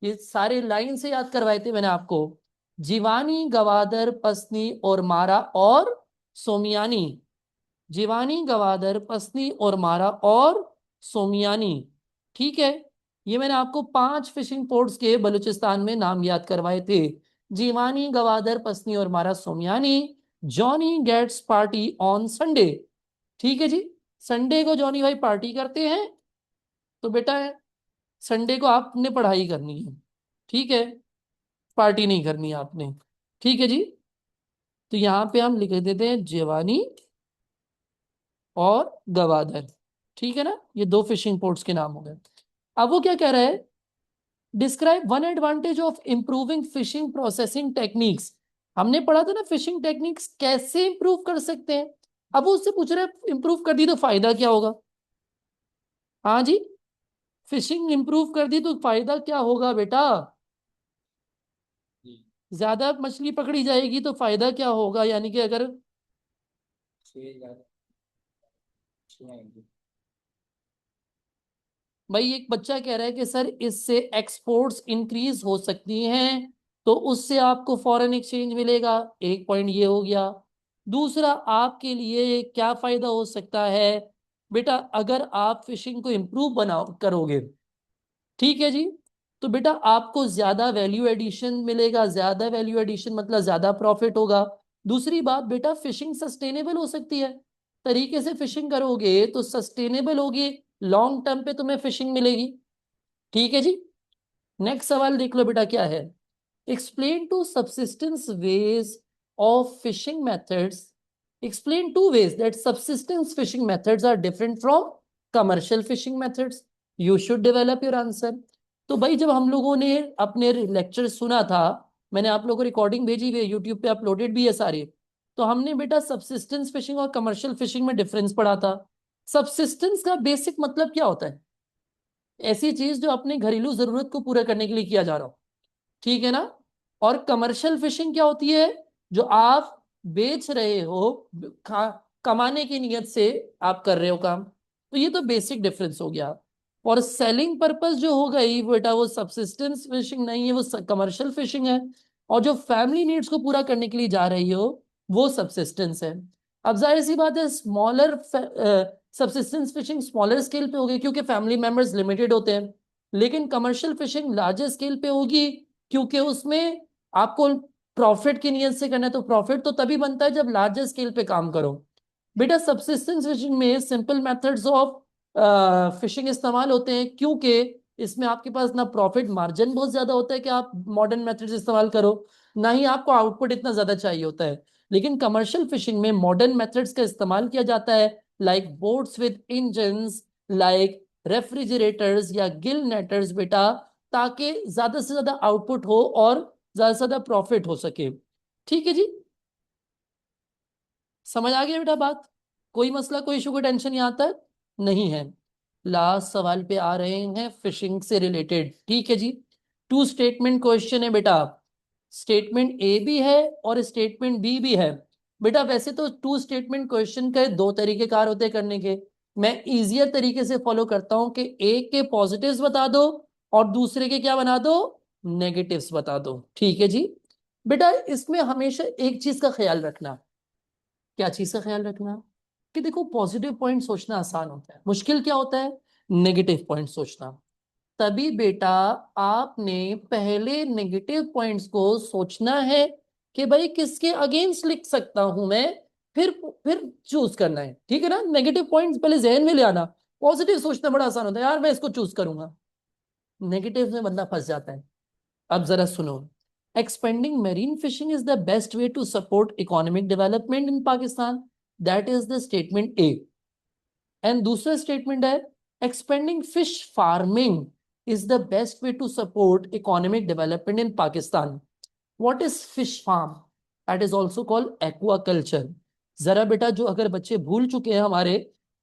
ये सारे लाइन से याद करवाए थे मैंने आपको। जीवानी, गवादर, पसनी और मारा और सोमियानी। जीवानी, गवादर, पसनी और मारा और सोमियानी। ठीक है, ये मैंने आपको 5 फिशिंग पोर्ट्स के बलूचिस्तान में नाम याद करवाए थे। जीवानी, गवादर, पसनी और मारा, Sonmiani. Johnny gets party on Sunday. ठीक है जी, संडे को जॉनी भाई पार्टी करते हैं, तो बेटा संडे को आपने पढ़ाई करनी है। ठीक है, पार्टी नहीं करनी है आपने। ठीक है जी, तो यहां पे हम लिख देते हैं जीवानी और गवादर। ठीक है ना, ये 2 फिशिंग पोर्ट्स के नाम हो गए। अब वो क्या कह रहा है, describe one advantage of improving fishing processing techniques. हमने पढ़ा था ना फिशिंग टेक्निक्स कैसे इंप्रूव कर सकते हैं। अब वो उससे पूछ रहा है इंप्रूव कर दी तो फायदा क्या होगा। हाँ जी, फिशिंग इंप्रूव कर दी तो फायदा क्या होगा बेटा? ज्यादा मछली पकड़ी जाएगी तो फायदा क्या होगा, यानी कि अगर भाई एक बच्चा कह रहा है कि सर इससे एक्सपोर्ट्स इंक्रीज हो सकती हैं, तो उससे आपको फॉरेन एक्सचेंज मिलेगा। एक पॉइंट ये हो गया। दूसरा, आपके लिए क्या फायदा हो सकता है बेटा, अगर आप फिशिंग को इंप्रूव बनाओ करोगे, ठीक है जी, तो बेटा आपको ज्यादा वैल्यू एडिशन मिलेगा। ज्यादा वैल्यू एडिशन मतलब ज्यादा प्रॉफिट होगा। दूसरी बात बेटा, फिशिंग सस्टेनेबल हो सकती है। तरीके से फिशिंग करोगे तो सस्टेनेबल होगी, लॉन्ग टर्म पे तुम्हें फिशिंग मिलेगी। ठीक है जी, नेक्स्ट सवाल देख लो बेटा क्या है। Explain two subsistence ways of fishing methods. Explain two ways that subsistence fishing methods are different from commercial fishing methods. You should develop your answer. तो भाई जब हम लोगों ने अपने लेक्चर सुना था, मैंने आप लोगों को रिकॉर्डिंग भेजी हुई है, यूट्यूब पे अपलोडेड भी है सारे, तो हमने बेटा सबसिस्टेंस फिशिंग और कमर्शियल फिशिंग में डिफरेंस पढ़ा था। सबसिस्टेंस का बेसिक मतलब क्या होता है? ऐसी चीज जो अपने घरेलू जरूरत को पूरा करने के लिए किया जा रहा हो। ठीक है ना। और कमर्शियल फिशिंग क्या होती है? जो आप बेच रहे हो, कमाने की नियत से आप कर रहे हो काम। तो ये तो बेसिक डिफरेंस हो गया। और सेलिंग पर्पस जो हो गई बेटा, वो सबसिस्टेंस फिशिंग नहीं है, वो कमर्शियल फिशिंग है। और जो फैमिली नीड्स को पूरा करने के लिए जा रही हो, वो सबसिस्टेंस है। अब जाहिर सी बात है, smaller subsistence fishing smaller scale पे होगी क्योंकि फैमिली मेंबर्स लिमिटेड होते हैं। लेकिन कमर्शियल फिशिंग लार्जर स्केल पे होगी, क्योंकि उसमें आपको प्रॉफिट की नियत से करना है। तो प्रॉफिट तो तभी बनता है जब लार्जर स्केल पे काम करो। बेटा सबसिस्टेंस फिशिंग में सिंपल मेथड्स ऑफ फिशिंग इस्तेमाल होते हैं, क्योंकि इसमें आपके पास ना प्रॉफिट मार्जिन बहुत ज्यादा होता है कि आप मॉडर्न मेथड्स इस्तेमाल करो, ना ही आपको आउटपुट इतना ज्यादा चाहिए होता है। लेकिन कमर्शियल फिशिंग में मॉडर्न मेथड्स का इस्तेमाल किया जाता है, like boats with engines, like refrigerators या गिल नेटर्स बेटा, ताकि ज्यादा से ज्यादा आउटपुट हो और ज्यादा से ज्यादा प्रॉफिट हो सके। ठीक है जी, समझ आ गया बेटा बात? कोई मसला, कोई इशू, कोई टेंशन यहाँ तक नहीं है। लास्ट सवाल पे आ रहे हैं फिशिंग से रिलेटेड। ठीक है जी, 2 स्टेटमेंट क्वेश्चन है बेटा। स्टेटमेंट ए भी है और स्टेटमेंट बी भी है। बेटा वैसे तो 2 स्टेटमेंट क्वेश्चन के 2 तरीके कार होते हैं करने के। मैं इजियर तरीके से फॉलो करता हूं कि एक के पॉजिटिव्स बता दो और दूसरे के क्या बना दो, नेगेटिव्स बता दो। ठीक है जी। बेटा इसमें हमेशा एक चीज का ख्याल रखना। क्या चीज का ख्याल रखना? कि देखो पॉजिटिव पॉइंट सोचना आसान होता है, मुश्किल क्या होता है, नेगेटिव पॉइंट सोचना। तभी बेटा आपने पहले नेगेटिव पॉइंट्स को सोचना है कि भाई किसके अगेंस्ट लिख सकता हूं मैं, फिर चूज करना है। ठीक है ना, नेगेटिव पॉइंट्स पहले जहन में ले आना। पॉजिटिव सोचना बड़ा आसान होता है, यार मैं इसको चूज करूंगा। नेगेटिव में बंदा फंस जाता है। अब जरा सुनो। Expanding marine fishing is the best way to support economic development in Pakistan. That is the statement A. And दूसरा स्टेटमेंट है, expanding fish farming is the best way to support economic development in Pakistan. What is fish farm? That is also called aquaculture. जरा बेटा जो अगर बच्चे भूल चुके हैं हमारे,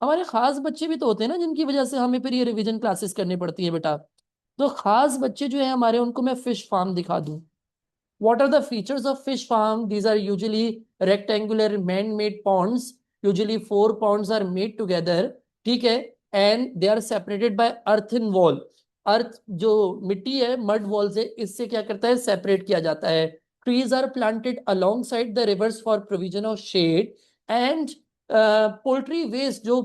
हमारे खास बच्चे भी तो होते हैं ना, जिनकी वजह से हमें फिर ये रिवीजन क्लासेस करनी पड़ती है बेटा। तो खास बच्चे जो है हमारे, उनको मैं फिश फार्म दिखा दूं। What are the features of fish farm? These are usually rectangular man-made ponds. Usually four ponds are made together. ठीक है? And they are separated by earthen wall. अर्थ जो मिट्टी है, मड वॉल से, इससे क्या करता है, सेपरेट किया जाता है। Trees are planted alongside the rivers for provision of shade. And poultry waste, जो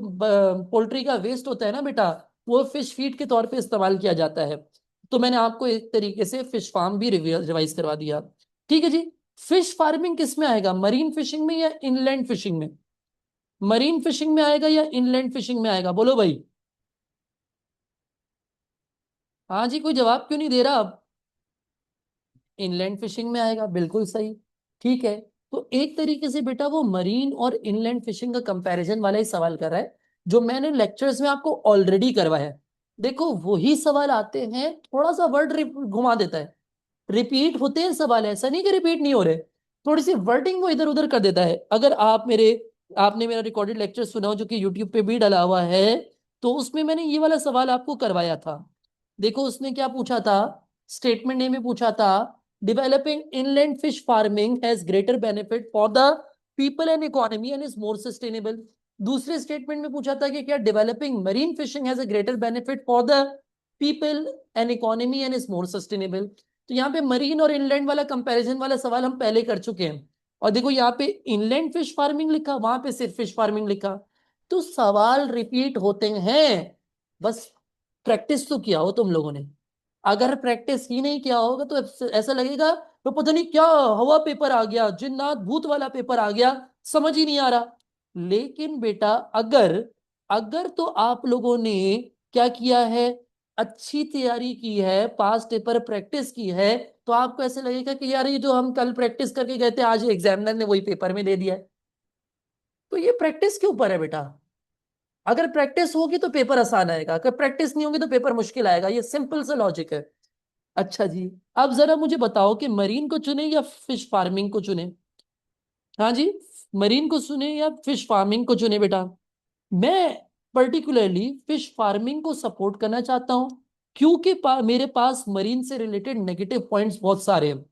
पोल्ट्री का वेस्ट होता है ना बेटा, वो फिश फीड के तौर पे इस्तेमाल किया जाता है। तो मैंने आपको एक तरीके से फिश फार्म भी रिवाइज करवा दिया। ठीक है जी। फिश फार्मिंग किस में आएगा, मरीन फिशिंग में या इनलैंड फिशिंग में? मरीन फिशिंग में आएगा या इनलैंड फिशिंग में आएगा, बोलो भाई। हाँ जी, कोई जवाब क्यों नहीं दे रहा अब? इनलैंड फिशिंग में आएगा, बिल्कुल सही। ठीक है। तो एक तरीके से बेटा वो मरीन और इनलैंड फिशिंग का कंपैरिजन वाला ही सवाल कर रहा है, जो मैंने लेक्चर्स में आपको ऑलरेडी करवाया है। देखो वही सवाल आते हैं, थोड़ा सा वर्ड घुमा देता है। रिपीट होते हैं सवाल, ऐसा नहीं कि रिपीट नहीं हो रहे, थोड़ी सी वर्डिंग वो इधर उधर कर देता है। अगर आपने मेरा रिकॉर्डेड लेक्चर सुना हो, जो कि यूट्यूब पे भी डला हुआ है, तो उसमें मैंने ये वाला सवाल आपको करवाया था। देखो उसने क्या पूछा था, स्टेटमेंट ए में पूछा था, developing inland fish farming has greater benefit for the people and economy and is more sustainable. दूसरे स्टेटमेंट में पूछा था कि क्या developing marine fishing has a greater benefit for the people and economy and is more sustainable. तो यहाँ पे मरीन और इनलैंड वाला कंपैरिजन वाला सवाल हम पहले कर चुके हैं। और देखो यहाँ पे इनलैंड फिश फार्मिंग लिखा, वहां पे सिर्फ फिश फार्मिंग लिखा। तो सवाल रिपीट होते हैं, बस प्रैक्टिस तो किया हो तुम लोगों ने। अगर प्रैक्टिस ही नहीं किया होगा तो ऐसा लगेगा तो पता नहीं क्या हवा पेपर आ गया, जिन्नात भूत वाला पेपर आ गया, समझ ही नहीं आ रहा। लेकिन बेटा अगर अगर तो आप लोगों ने क्या किया है, अच्छी तैयारी की है, पास्ट पेपर प्रैक्टिस की है, तो आपको ऐसे लगेगा कि यार ये जो हम कल प्रैक्टिस करके गए थे, आज एग्जामिनर ने वही पेपर में दे दिया है। तो ये प्रैक्टिस के ऊपर है बेटा। अगर प्रैक्टिस होगी तो पेपर आसान आएगा, अगर प्रैक्टिस नहीं होगी तो पेपर मुश्किल आएगा, ये सिंपल सा लॉजिक है। अच्छा जी। अब जरा मुझे बताओ कि मरीन को चुने या फिश फार्मिंग को चुने? हाँ जी, मरीन को चुने या फिश फार्मिंग को चुने बेटा? मैं पर्टिकुलरली फिश फार्मिंग को सपोर्ट करना चाहता हूं, क्योंकि मेरे पास मरीन से रिलेटेड नेगेटिव पॉइंट्स बहुत सारे हैं।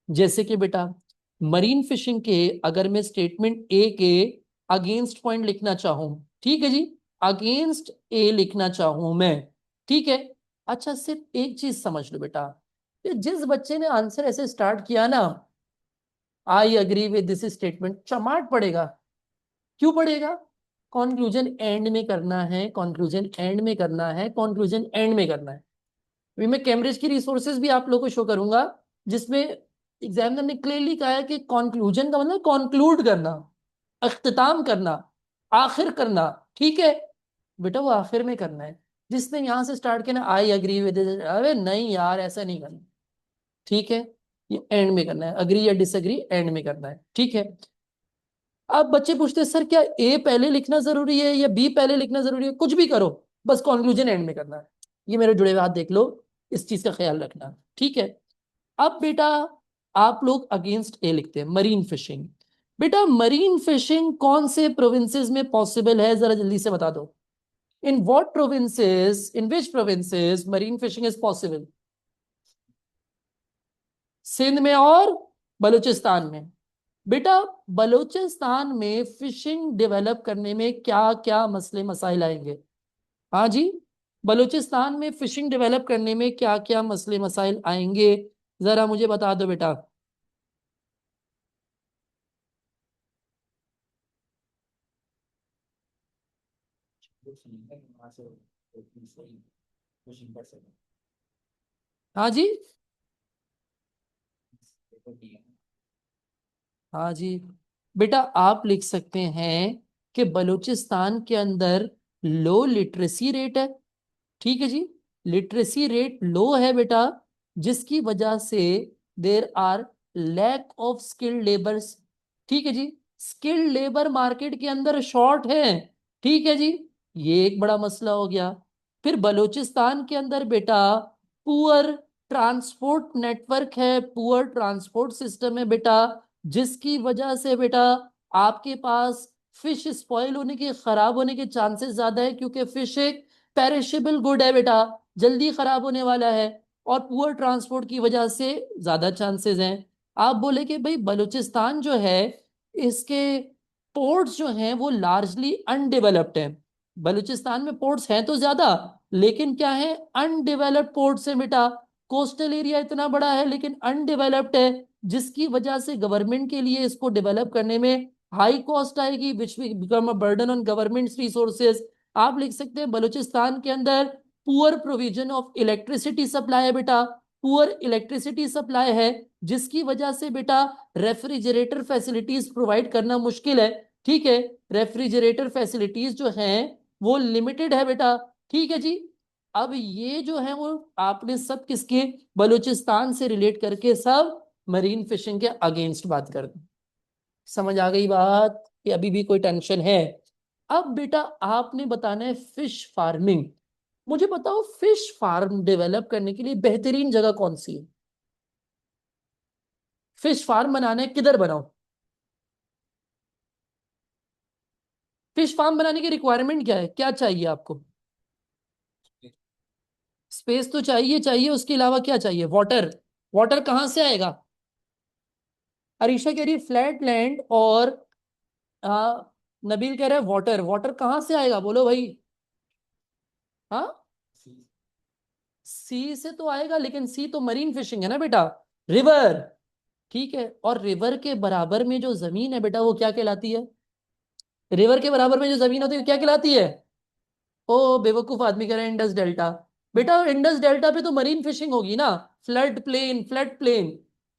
जैसे कि बेटा मरीन फिशिंग के, अगर मैं स्टेटमेंट ए के अगेंस्ट पॉइंट लिखना चाहूं, ठीक है जी, अगेंस्ट ए लिखना चाहूं मैं, ठीक है। अच्छा सिर्फ एक चीज समझ लो बेटा, कि जिस बच्चे ने आंसर ऐसे स्टार्ट किया ना, I agree with this statement, चमाट पड़ेगा। क्यों पड़ेगा? कंक्लूजन एंड में करना है, कंक्लूजन एंड में करना है, कंक्लूजन एंड में करना है। अभी मैं कैम्ब्रिज की रिसोर्सेज भी आप लोगों को शो करूंगा, जिसमें एग्जामिनर ने क्लियरली कहा है कि कंक्लूजन का मतलब कंक्लूड करना, अख्तिताम करना, आखिर करना। ठीक है बेटा, वो आखिर में करना है। जिसने यहां से स्टार्ट किया ना, आई एग्री विद, अरे नहीं यार ऐसा नहीं करना। ठीक है, ये एंड में करना है, अग्री या डिसएग्री एंड में करना है। ठीक है। अब बच्चे पूछते हैं सर क्या ए पहले लिखना जरूरी है या बी पहले लिखना जरूरी है? कुछ भी करो, बस कंक्लूजन एंड में करना है। ये मेरे जुड़े हुए हाथ देख लो, इस चीज का ख्याल रखना। ठीक है। अब बेटा आप लोग अगेंस्ट ए लिखते हैं, मरीन फिशिंग। बेटा मरीन फिशिंग कौन से प्रोविंसेस में पॉसिबल है, जरा जल्दी से बता दो। In what provinces, in which provinces marine fishing is possible? Sindh में और बलूचिस्तान में। बेटा बलूचिस्तान में फिशिंग डेवलप करने में क्या क्या मसले मसाइल आएंगे? हाँ जी, बलूचिस्तान में फिशिंग डेवलप करने में क्या क्या मसले मसाइल आएंगे, जरा मुझे बता दो बेटा। हाँ जी। हाँ जी। बेटा आप लिख सकते हैं कि बलूचिस्तान के अंदर लो लिटरेसी रेट है। ठीक है जी, लिटरेसी रेट लो है बेटा, जिसकी वजह से there are lack of skilled labours. ठीक है जी, स्किल्ड लेबर मार्केट के अंदर शॉर्ट है। ठीक है जी, ये एक बड़ा मसला हो गया। फिर बलूचिस्तान के अंदर बेटा पुअर ट्रांसपोर्ट नेटवर्क है, पुअर ट्रांसपोर्ट सिस्टम है बेटा, जिसकी वजह से बेटा आपके पास फिश स्पॉइल होने के, खराब होने के चांसेस ज्यादा है, क्योंकि फिश एक पेरिशेबल गुड है बेटा, जल्दी खराब होने वाला है, और पुअर ट्रांसपोर्ट की वजह से ज्यादा चांसेस हैं। आप बोले कि भाई बलूचिस्तान जो है, इसके पोर्ट्स जो हैं वो लार्जली अनडेवलप्ड हैं। बलूचिस्तान में पोर्ट्स हैं तो ज्यादा, लेकिन क्या है, अनडेवलप्ड पोर्ट्स है बेटा। कोस्टल एरिया इतना बड़ा है लेकिन अनडेवलप्ड है, जिसकी वजह से गवर्नमेंट के लिए इसको डेवलप करने में हाई कॉस्ट आएगी, which will become a burden on government resources. आप लिख सकते हैं बलूचिस्तान के अंदर poor provision of electricity supply है बेटा, पुअर इलेक्ट्रिसिटी सप्लाई है, जिसकी वजह से बेटा रेफ्रिजरेटर फैसिलिटीज प्रोवाइड करना मुश्किल है। ठीक है, रेफ्रिजरेटर फैसिलिटीज जो हैं वो लिमिटेड है बेटा। ठीक है जी। अब ये जो है वो आपने सब किसके, बलूचिस्तान से रिलेट करके सब मरीन फिशिंग के अगेंस्ट बात कर दी। समझ आ गई बात कि अभी भी कोई टेंशन है? अब बेटा आपने बताना है फिश फार्मिंग। मुझे बताओ फिश फार्म डेवलप करने के लिए बेहतरीन जगह कौन सी है? फिश फार्म बनाना है, किधर बनाओ? फिश फार्म बनाने की रिक्वायरमेंट क्या है, क्या चाहिए आपको? स्पेस तो चाहिए चाहिए, उसके अलावा क्या चाहिए? वाटर। वाटर कहाँ से आएगा? अरीशा कह रही फ्लैट लैंड, और आ, नबील कह रहा है वाटर। वाटर कहाँ से आएगा बोलो भाई? हाँ, सी से तो आएगा, लेकिन सी तो मरीन फिशिंग है ना बेटा, रिवर। ठीक है, और रिवर के बराबर में जो जमीन है बेटा वो क्या कहलाती है? रिवर के बराबर में जो जमीन होती है वो क्या कहलाती है? ओ बेवकूफ आदमी कह रहे हैं इंडस डेल्टा। बेटा इंडस डेल्टा पे तो मरीन फिशिंग होगी ना। फ्लड प्लेन, फ्लड प्लेन,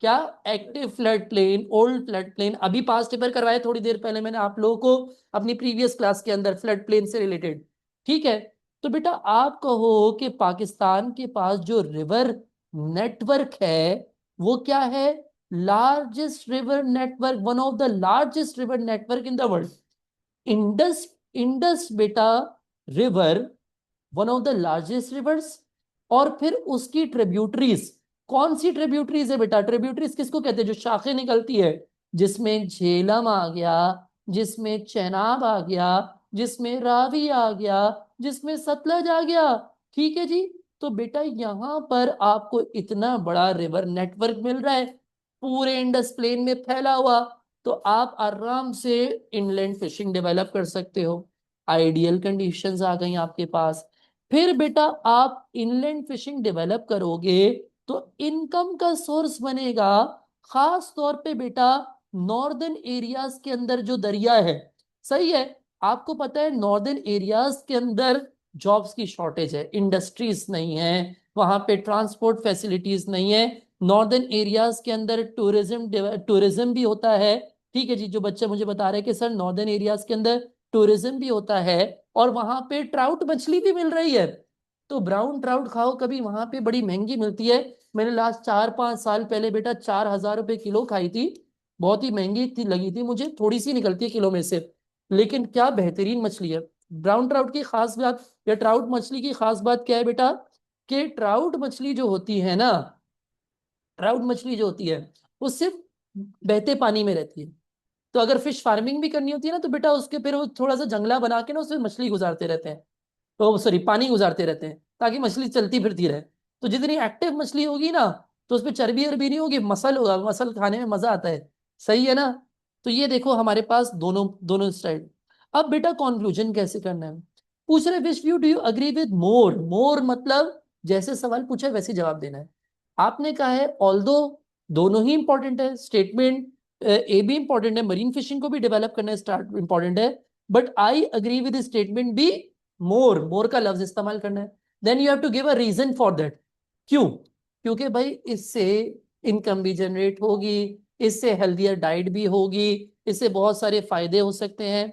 क्या? Active flood plain, old flood plain, अभी पास्ट पेपर करवाए थोड़ी देर पहले मैंने आप लोगों को अपनी प्रीवियस क्लास के अंदर, फ्लड प्लेन से रिलेटेड। ठीक है, तो बेटा आप कहो कि पाकिस्तान के पास जो रिवर नेटवर्क है वो क्या है? Largest river network, one of the largest river network in the world. Indus, Indus बेटा river, one of the largest rivers. और फिर उसकी ट्रिब्यूटरीज, कौन सी ट्रिब्यूटरीज है बेटा? ट्रिब्यूटरीज किसको कहते हैं? जो शाखें निकलती है, जिसमें झेलम आ गया, जिसमें चेनाब आ गया, जिसमें रावी आ गया, जिसमें सतलज आ गया। ठीक है जी। तो बेटा यहां पर आपको इतना बड़ा रिवर नेटवर्क मिल रहा है, पूरे इंडस प्लेन में फैला हुआ, तो आप आराम से इनलैंड फिशिंग डेवलप कर सकते हो। आइडियल कंडीशंस आ गई आपके पास। फिर बेटा आप इनलैंड फिशिंग डेवलप करोगे तो इनकम का सोर्स बनेगा, खास तौर पे बेटा नॉर्दर्न एरियाज के अंदर जो दरिया है। सही है, आपको पता है नॉर्दर्न एरियाज के अंदर जॉब्स की शॉर्टेज है, इंडस्ट्रीज नहीं है, वहां पे ट्रांसपोर्ट फैसिलिटीज नहीं है। नॉर्दर्न एरियाज के अंदर टूरिज्म, टूरिज्म भी होता है। ठीक है जी, जो बच्चे मुझे बता रहे हैं कि सर नॉर्दर्न एरियाज के अंदर टूरिज्म भी होता है, और वहां पे ट्राउट मछली भी मिल रही है। तो ब्राउन ट्राउट खाओ कभी, वहां पे बड़ी महंगी मिलती है। मैंने लास्ट 4-5 साल पहले बेटा 4,000 रुपए किलो खाई थी, बहुत ही महंगी थी, लगी थी मुझे, थोड़ी सी निकलती है किलो में से, लेकिन क्या बेहतरीन मछली है। ब्राउन ट्राउट की खास बात, या ट्राउट मछली की खास बात क्या है बेटा, कि ट्राउट मछली जो होती है ना, ट्राउट मछली जो होती है वो सिर्फ बहते पानी में रहती है। तो अगर फिश फार्मिंग भी करनी होती है ना तो बेटा उसके फिर वो थोड़ा सा जंगला बना के ना उसमें मछली गुजारते रहते हैं, तो सॉरी पानी गुजारते रहते हैं, ताकि मछली चलती फिरती रहे। तो जितनी एक्टिव मछली होगी ना, तो उसमें चर्बी अरबी नहीं होगी, मसल होगा, मसल खाने में मजा आता है। सही है ना? तो ये देखो हमारे पास दोनों दोनों स्टाइल। अब बेटा कंक्लूजन कैसे करना है, पूछ रहे which view do you agree with more. More मतलब जैसे सवाल पूछा है वैसे जवाब देना है। आपने कहा है ऑल्दो दोनों ही इंपॉर्टेंट है, स्टेटमेंट ए भी इंपॉर्टेंट है, मरीन फिशिंग को भी डेवलप करना स्टार्ट इंपॉर्टेंट है, but I agree with statement B, more, more का लफ्ज इस्तेमाल करना है। Then you have to give a reason for that. क्यों? क्योंकि भाई इससे इनकम भी जनरेट होगी, इससे हेल्दियर डाइट भी होगी, इससे बहुत सारे फायदे हो सकते हैं।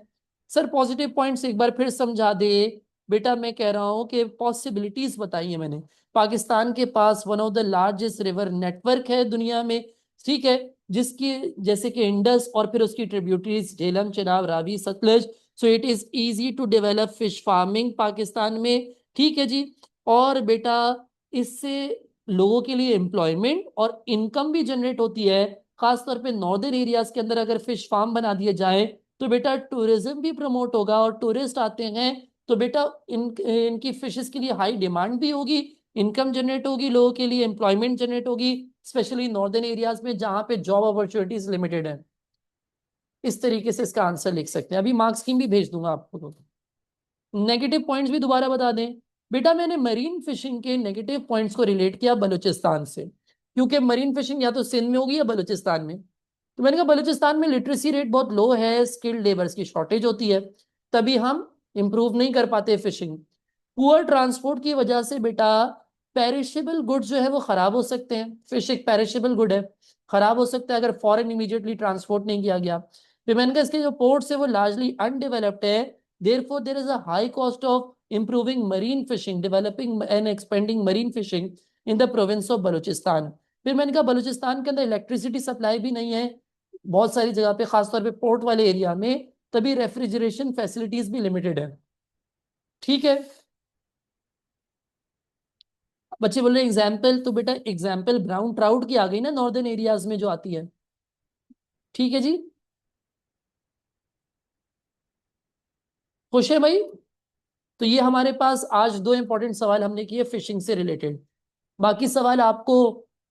सर पॉजिटिव पॉइंट्स एक बार फिर समझा दे। बेटा मैं कह रहा हूं कि पॉसिबिलिटीज बताई है मैंने। पाकिस्तान के पास one of the largest river network है दुनिया में। ठीक है, जिसकी जैसे कि इंडस और फिर उसकी tributaries Jhelum, Chenab, Ravi, Sutlej. So it is easy to develop fish farming Pakistan में। ठीक है जी। और बेटा इससे लोगों के लिए एम्प्लॉयमेंट और इनकम भी जनरेट होती है, खासतौर पे नॉर्दर्न एरियाज के अंदर अगर फिश फार्म बना दिए जाए तो बेटा टूरिज्म भी प्रमोट होगा, और टूरिस्ट आते हैं तो बेटा इनकी फिशेस के लिए हाई डिमांड भी होगी, इनकम जनरेट होगी लोगों के लिए, एम्प्लॉयमेंट जनरेट होगी, स्पेशली नॉर्दर्न एरियाज में जहां पे जॉब अपॉर्चुनिटीज लिमिटेड है। इस तरीके से इसका आंसर लिख सकते हैं। अभी मार्क्स स्कीम भी भेज दूंगा आपको। तो नेगेटिव पॉइंट्स भी दोबारा बता दें। बेटा मैंने मरीन फिशिंग के नेगेटिव पॉइंट्स को रिलेट किया बलूचिस्तान से, क्योंकि मरीन फिशिंग या तो सिंध में होगी या बलूचिस्तान में। तो मैंने कहा बलूचिस्तान में लिटरेसी रेट बहुत लो है, स्किल्ड लेबर्स की शॉर्टेज होती है, तभी हम इंप्रूव नहीं कर पाते फिशिंग। पुअर ट्रांसपोर्ट की वजह से बेटा पेरिशेबल गुड्स जो है वो खराब हो सकते हैं। फिश एक पेरिशेबल गुड है, खराब हो सकता है अगर फॉरेन इमीडिएटली ट्रांसपोर्ट नहीं किया गया। फिर मैंने कहा इसके जो पोर्ट्स है वो लार्जली अनडेवलप्ड है, therefore there is a high cost of improving marine fishing, developing and expanding marine fishing in the province of Balochistan। फिर मैंने कहा बलूचिस्तान के अंदर इलेक्ट्रिसिटी सप्लाई भी नहीं है बहुत सारी जगह पे, खासतौर पे पोर्ट वाले एरिया में, तभी रेफ्रिजरेशन फैसिलिटीज भी लिमिटेड है। ठीक है, बच्चे बोल रहे एग्जाम्पल, तो बेटा एग्जाम्पल ब्राउन ट्राउट की आ गई ना नॉर्दर्न एरियाज में जो आती है। ठीक है जी, खुश है भाई। तो ये हमारे पास आज दो इंपॉर्टेंट सवाल हमने किए फिशिंग से रिलेटेड। बाकी सवाल आपको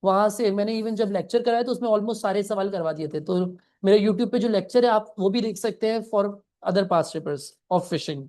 वहां से मैंने इवन जब लेक्चर कराया तो उसमें ऑलमोस्ट सारे सवाल करवा दिए थे, तो मेरे यूट्यूब पे जो लेक्चर है आप वो भी देख सकते हैं for other past papers of fishing.